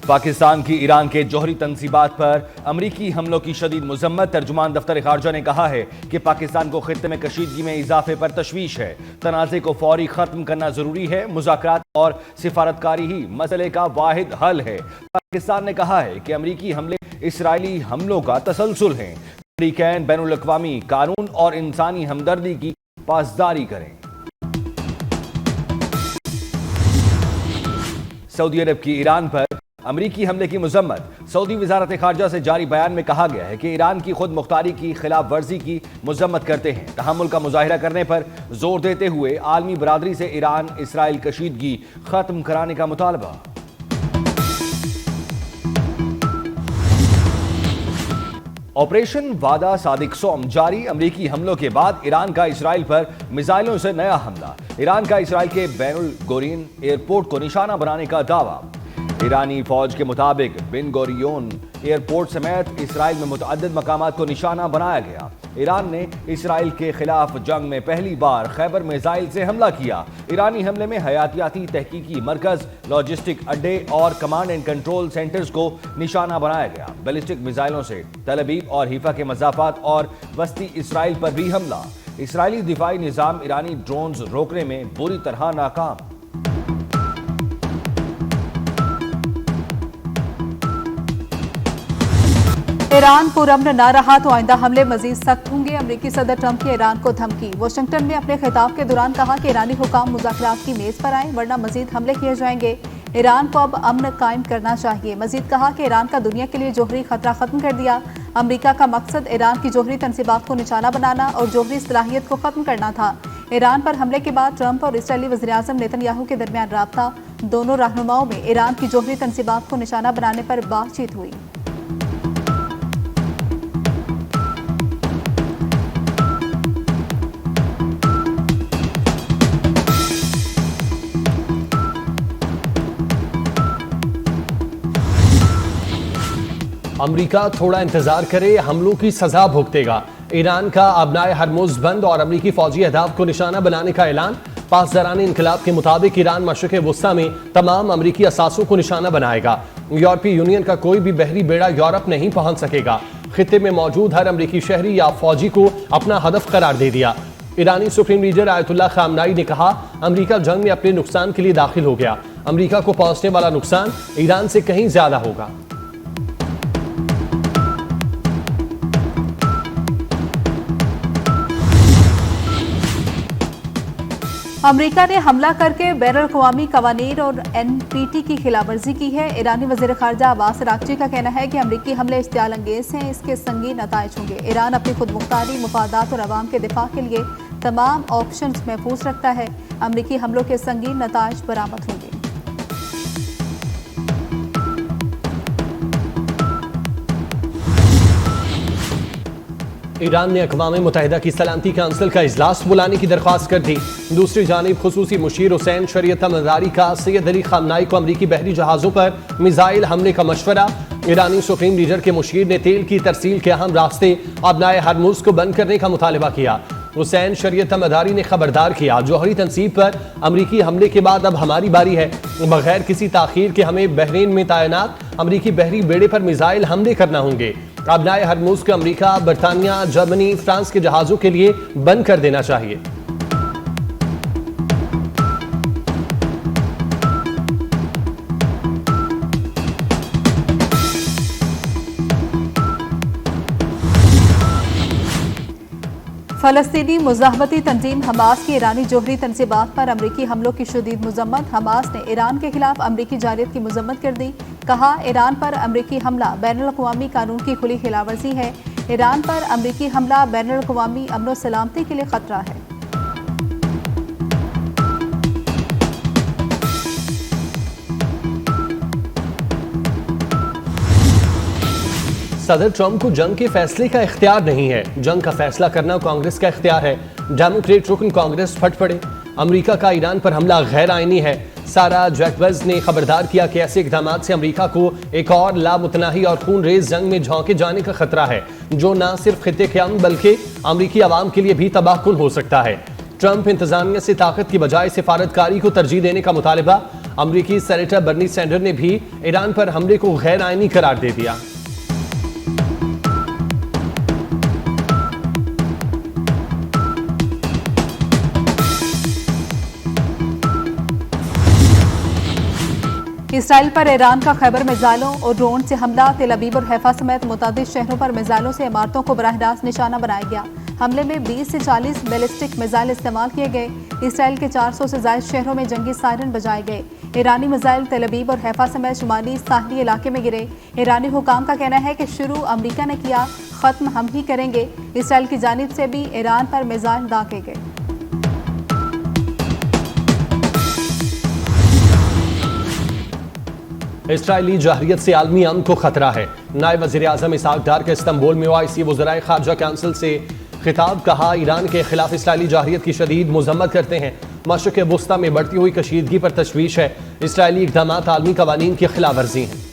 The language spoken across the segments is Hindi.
पाकिस्तान की ईरान के जौहरी तंसीबात पर अमरीकी हमलों की शदीद मजम्मत। तर्जुमान दफ्तर खारजा ने कहा है कि पाकिस्तान को खित्ते में कशीदगी में इजाफे पर तशवीश है। तनाज़े को फौरी खत्म करना जरूरी है। मुज़ाकरात और सिफारतकारी ही मसले का वाहिद हल है। पाकिस्तान ने कहा है कि अमरीकी हमले इसराइली हमलों का तसलसल हैं। अमरीकैन बैनुल अक़वामी कानून और इंसानी हमदर्दी की पासदारी करें। सऊदी अरब की ईरान पर अमरीकी हमले की मजम्मत। सऊदी वजारत खारजा से जारी बयान में कहा गया है कि ईरान की खुद मुख्तारी की खिलाफ वर्जी की मजम्मत करते हैं। तहम्मुल का मुजाहिरा करने पर जोर देते हुए आलमी बरादरी से ईरान इसराइल कशीदगी खत्म कराने का मुतालबा। ऑपरेशन वादा सादिक सोम जारी। अमरीकी हमलों के बाद ईरान का इसराइल पर मिसाइलों से नया हमला। ईरान का इसराइल के बैनुल गोरियन एयरपोर्ट को निशाना बनाने का दावा। ईरानी फौज के मुताबिक बिन गोरियोन एयरपोर्ट समेत इसराइल में मुतअद्दिद मकामात को निशाना बनाया गया। ईरान ने इसराइल के खिलाफ जंग में पहली बार खैबर मिसाइल से हमला किया। ईरानी हमले में हयातियाती तहकीकी मरकज, लॉजिस्टिक अड्डे और कमांड एंड कंट्रोल सेंटर्स को निशाना बनाया गया। बैलिस्टिक मिसाइलों से तल अवीव और हिफा के मज़ाफात और वस्ती इसराइल पर भी हमला। इसराइली दिफाई निज़ाम ईरानी ड्रोन्स रोकने में बुरी तरह नाकाम। ईरान पुरअमन न रहा तो आइंदा हमले मजीद सख्त होंगे। अमरीकी सदर ट्रंप की ईरान को धमकी। वाशिंगटन में अपने खिताब के दौरान कहा कि ईरानी हुकाम मुज़ाकरात की मेज पर आए वरना मजीद हमले किए जाएंगे। ईरान को अब अमन कायम करना चाहिए। मजीद कहा कि ईरान का दुनिया के लिए जोहरी खतरा खत्म कर दिया। अमरीका का मकसद ईरान की जोहरी तनसीबात को निशाना बनाना और जोहरी सलाहियत को खत्म करना था। ईरान पर हमले के बाद ट्रंप और इसराइली वज़ीर-ए-आज़म नेतन्याहू के दरमियान राबता। दोनों रहनुमाओं में ईरान की जोहरी तनसीबात को निशाना बनाने पर बातचीत हुई। अमरीका थोड़ा इंतजार करे, हमलों की सजा भुगतेगा। ईरान का अबनाए हरमुज बंद और अमरीकी फौजी अहदाफ को निशाना बनाने का ऐलान। पासदारान इनकलाब के मुताबिक ईरान मशरिक़ वुस्ता में तमाम अमरीकी असासों को निशाना बनाएगा। यूरोपीय यूनियन का कोई भी बहरी बेड़ा यूरोप नहीं पहुंच सकेगा। खित्ते में मौजूद हर अमरीकी शहरी या फौजी को अपना हदफ करार दे दिया। ईरानी सुप्रीम लीडर आयतुल्लाह खामनाई ने कहा, अमरीका जंग में अपने नुकसान के लिए दाखिल हो गया। अमरीका को पहुंचने वाला नुकसान ईरान से कहीं ज्यादा होगा। अमरीका ने हमला करके बैनुल-अक़वामी कवानीन और NPT की खिलाफवर्जी की है। ईरानी वज़ीर ख़ारजा अब्बास अराग़ची का कहना है कि अमरीकी हमले इश्तियाल अंगेज़ हैं, इसके संगीन नताइज होंगे। ईरान अपनी खुद मुख्तारी, मुफादात और अवाम के दिफा के लिए तमाम ऑप्शंस महफूज रखता है। अमरीकी हमलों के संगीन नताइज बरामद होंगे। ईरान ने अक़वाम मुत्तहिदा की सलामती काउंसिल का इजलास बुलाने की दरख्वास्त कर दी। दूसरी जानिब खुसूसी मुशीर हुसैन शरीयत मज़ारी का सैयद अली खामनाई को अमरीकी बहरी जहाज़ों पर मिसाइल हमले का मशवरा। ईरानी सुप्रीम लीडर के मुशीर ने तेल की तरसील के अहम रास्ते अबनाए हरमुज को बंद करने का मुतालबा किया। हुसैन शरीयत मदारी ने खबरदार किया, जौहरी तनसीब पर अमरीकी हमले के बाद अब हमारी बारी है। बगैर किसी ताखीर के हमें बहरीन में तैनात अमरीकी बहरी बेड़े पर मिसाइल हमले करना होंगे। अबनाए हरमुज को अमरीका, बरतानिया, जर्मनी, फ्रांस के जहाजों के लिए बंद कर देना चाहिए। फलस्तीनी मुजाहमती तंजीम हमास की ईरानी जोहरी तनसीबात पर अमरीकी हमलों की शदीद मजम्मत। हमास ने ईरान के खिलाफ अमरीकी जारियत की मजम्मत कर दी। कहा, ईरान पर अमरीकी हमला बैनुल-अक़वामी कानून की खुली खिलाफवर्जी है। ईरान पर अमरीकी हमला बैनुल-अक़वामी अमन और सलामती के लिए खतरा है। सदर ट्रंप को जंग के फैसले का इख्तियार नहीं है। जंग का फैसला करना कांग्रेस का इख्तियार है। डेमोक्रेट रुकन कांग्रेस फट पड़े। अमरीका का ईरान पर हमला गैर आईनी है। सारा जैकबज ने खबरदार किया कि ऐसे इक़दाम से अमरीका को एक और लामुतनाही और खून रेज जंग में झोंके जाने का खतरा है, जो न सिर्फ खित्ते के अमन बल्कि अमरीकी अवाम के लिए भी तबाहकुन हो सकता है। ट्रंप इंतजामिया से ताकत की बजाय सिफारतकारी को तरजीह देने का मुतालबा। अमरीकी सेनेटर बर्नी सैंडर ने भी ईरान पर हमले को गैर आईनी करार दे दिया। इसराइल पर ईरान का खैबर मिसाइलों और ड्रोन से हमला। तेल अवीव और हैफा समेत मुतादिद शहरों पर मिसाइलों से इमारतों को बराह रास्त निशाना बनाया गया। हमले में 20 से 40 बैलिस्टिक मिसाइल इस्तेमाल किए गए। इसराइल के 400 से ज्यादा शहरों में जंगी सायरन बजाए गए। ईरानी मिसाइल तेल अवीव और हैफा समेत शुमाली साहली इलाके में गिरे। ईरानी हुकाम का कहना है कि शुरू अमरीका ने किया, खत्म हम ही करेंगे। इसराइल की जानिब से भी ईरान पर मिसाइल दागे गए। इसराइली जहरियत से आलमी अमन को खतरा है। नायब वज़ीर आज़म इसहाक डार के इस्तांबुल में ओआईसी वज़राए ख़ारजा काउंसिल से खिताब। कहा, ईरान के खिलाफ इसराइली जहरियत की शदीद मज़म्मत करते हैं। मशरिक़ वस्ता में बढ़ती हुई कशीदगी पर तशवीश है। इसराइली इक़दामात आलमी कवानीन की खिलाफ वर्जी हैं।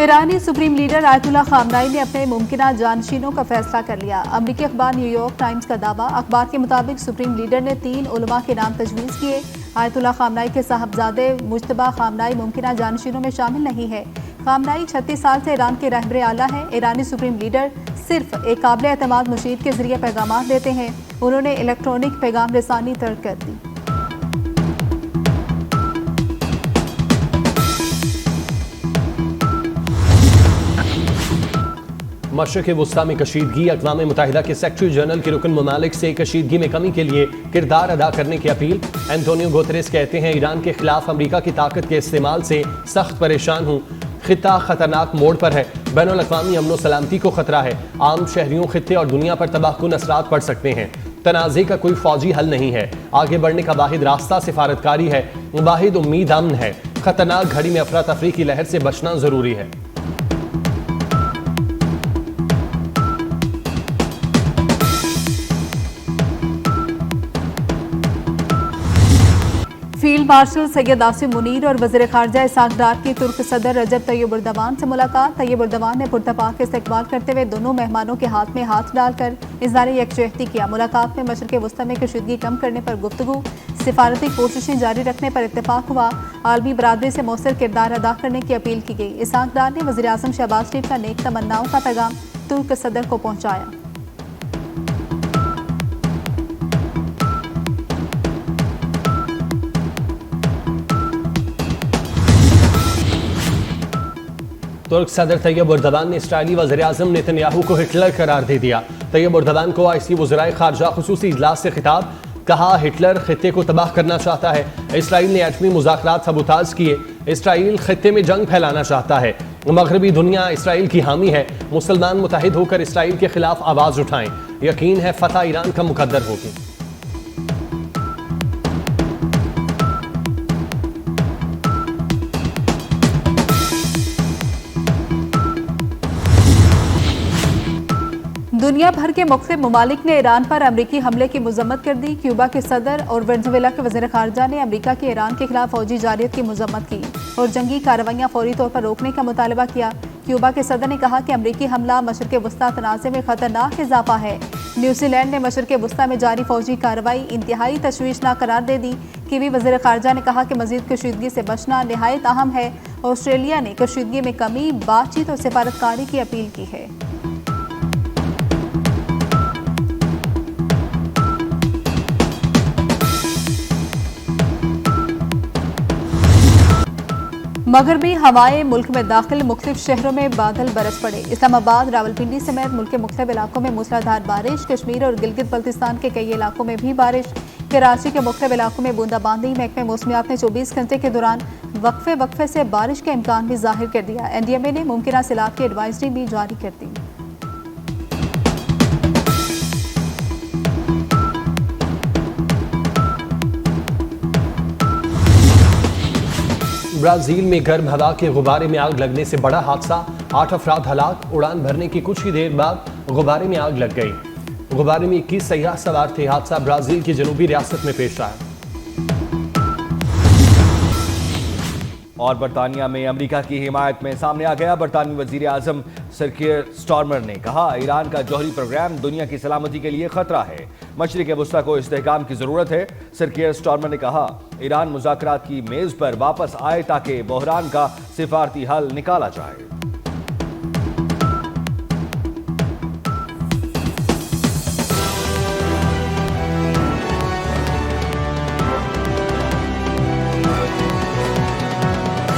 ईरानी सुप्रीम लीडर आयतुल्लाह खामनाई ने अपने मुमकिना जानशीनों का फैसला कर लिया। अमरीकी अखबार न्यूयॉर्क टाइम्स का दावा। अखबार के मुताबिक सुप्रीम लीडर ने 3 उलमा के नाम तजवीज़ किए। आयतुल्लाह खामनाई के साहबजादे मुज्तबा खामनाई मुमकिना जानशीनों में शामिल नहीं है। खामनाई 36 साल से ईरान के रहबरे आला हैं। ईरानी सुप्रीम लीडर सिर्फ एक काबिल एतमाद मुशीर के जरिए पैगाम देते हैं। उन्होंने इलेक्ट्रॉनिक पैगाम रसानी तर्क कर दी। मशरिक़ वस्ता में कशीदगी। अक़वाम मुत्तहिदा के सेक्रेटरी जनरल के रुकन ममालिक से कशीदगी में कमी के लिए किरदार अदा करने की अपील। एंटोनियो गुतेरेस कहते हैं, ईरान के खिलाफ अमरीका की ताकत के इस्तेमाल से सख्त परेशान हूँ। खित्ता खतरनाक मोड़ पर है। बैनुल अक़वामी अमन व सलामती को खतरा है। आम शहरियों, खित्ते और दुनिया पर तबाहकुन असरात पड़ सकते हैं। तनाज़े का कोई फौजी हल नहीं है। आगे बढ़ने का वाहिद रास्ता सिफारतकारी है। वाहिद उम्मीद अमन है। खतरनाक घड़ी में अफरा तफरी की लहर से बचना जरूरी है। फील्ड मार्शल सैयद आसिम मुनीर और वज़ीर ख़ारजा इसहाक डार की तुर्क सदर रजब तैयब एर्दोगान से मुलाकात। तैयब एर्दोगान ने पुरतपाक इस्तकबाल करते हुए दोनों मेहमानों के हाथ में हाथ डालकर इज़हार यकजहती किया। मुलाकात में मशरिक़ वस्ता में कशीदगी कम करने पर गुफ्तगू, सिफारती कोशिशें जारी रखने पर इत्तेफाक हुआ। आलमी बरादरी से मौसर किरदार अदा करने की अपील की गई। इसहाक डार ने वज़ीर आज़म शहबाज शरीफ का नेक तमन्नाओं का पैगाम तुर्क सदर को पहुँचाया। तुर्क सदर तैयब एर्दोगान ने इस्राइली वज़ीर आज़म नेतन्याहू को हिटलर करार दे दिया। तैयब एर्दोगान को ओआईसी वज़राए ख़ारजा ख़ुसूसी इजलास से खिताब। कहा, हिटलर खित्ते को तबाह करना चाहता है। इसराइल ने एटमी मुज़ाकरात सबूताज किए। इसराइल खित्ते में जंग फैलाना चाहता है। मगरबी दुनिया इसराइल की हामी है। मुसलमान मुत्तहिद होकर इसराइल के खिलाफ आवाज़ उठाएं। यकीन है फतह ईरान का मुकद्दर होगी। दुनिया भर के मुख्तलिफ ममालिक ने ईरान पर अमरीकी हमले की मजम्मत कर दी। क्यूबा के सदर और वेनेजुएला के वज़ीर ख़ारजा ने अमरीका की ईरान के खिलाफ फौजी जारियत की मजम्मत की और जंगी कार्रवाइयाँ फौरी तौर पर रोकने का मुतालबा किया। क्यूबा के सदर ने कहा कि अमरीकी हमला मशरिक़ वस्ता तनाज़े में खतरनाक इजाफा है। न्यूजीलैंड ने मशरिक़ वस्ता में जारी फौजी कार्रवाई इंतहाई तशवीशनाक करार दे दी। कीवी वज़ीर ख़ारजा ने कहा कि मज़ीद कशीदगी से बचना नहायत अहम है। ऑस्ट्रेलिया ने कशीदगी में कमी, बातचीत और सिफारतकारी की अपील की है। मगरबी हवाएं मुल्क में दाखिल मुख्तलिफ शहरों में बादल बरस पड़े। इस्लामाबाद, रावलपिंडी समेत मुल्क के मुख्तलिफ इलाकों में मूसलाधार बारिश। कश्मीर और गिलगित बल्तिस्तान के कई इलाकों में भी बारिश। कराची के मुख्तलिफ इलाकों में बूंदाबांदी। महकमे मौसमियात ने 24 घंटे के दौरान वक्फे से बारिश का इम्कान भी जाहिर कर दिया। NDMA ने मुमकिना सैलाब की एडवाइजरी भी जारी कर दी। ब्राजील में गर्म हवा के गुब्बारे में आग लगने से बड़ा हादसा। 8 अफराद हलाक। उड़ान भरने की कुछ ही देर बाद गुब्बारे में आग लग गई। गुब्बारे में 21 सयाह सवार थे। हादसा ब्राजील की जनूबी रियासत में पेश आया। और बरतानिया में अमेरिका की हिमायत में सामने आ गया। बरतानवी वजीर आजम सर कीयर स्टारमर ने कहा, ईरान का जौहरी प्रोग्राम दुनिया की सलामती के लिए खतरा है। मशरिक वस्ता को इस्तेहकाम की जरूरत है। सर कीयर स्टारमर ने कहा, ईरान मुज़ाकरात की मेज पर वापस आए ताकि बहरान का सिफारती हल निकाला जाए।